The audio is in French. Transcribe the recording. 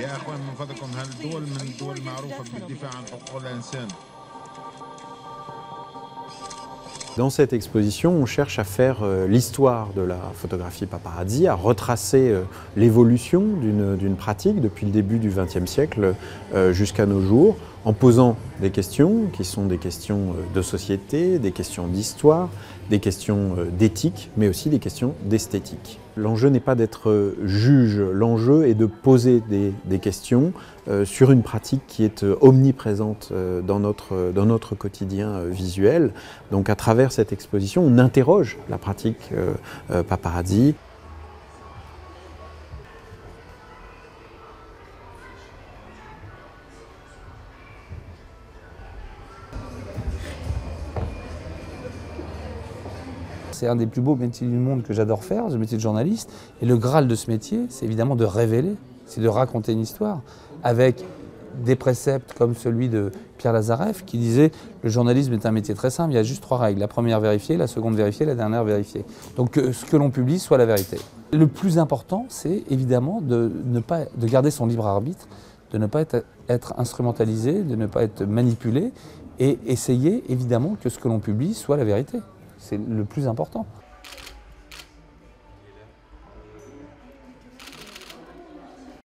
يا اخوان من فضلكم هالدول من الدول المعروفه بالدفاع عن حقوق الانسان. Dans cette exposition, on cherche à faire l'histoire de la photographie paparazzi, à retracer l'évolution d'une pratique depuis le début du XXe siècle jusqu'à nos jours, en posant des questions qui sont des questions de société, des questions d'histoire, des questions d'éthique, mais aussi des questions d'esthétique. L'enjeu n'est pas d'être juge, l'enjeu est de poser des questions sur une pratique qui est omniprésente dans notre quotidien visuel. Donc à travers cette exposition, on interroge la pratique paparazzi. C'est un des plus beaux métiers du monde que j'adore faire, le métier de journaliste. Et le Graal de ce métier, c'est évidemment de révéler, c'est de raconter une histoire avec des préceptes comme celui de Pierre Lazareff qui disait « Le journalisme est un métier très simple, il y a juste 3 règles. La première vérifier, la seconde vérifier, la dernière vérifier. » Donc que ce que l'on publie soit la vérité. Le plus important, c'est évidemment de garder son libre arbitre, de ne pas être instrumentalisé, de ne pas être manipulé et essayer évidemment que ce que l'on publie soit la vérité. C'est le plus important.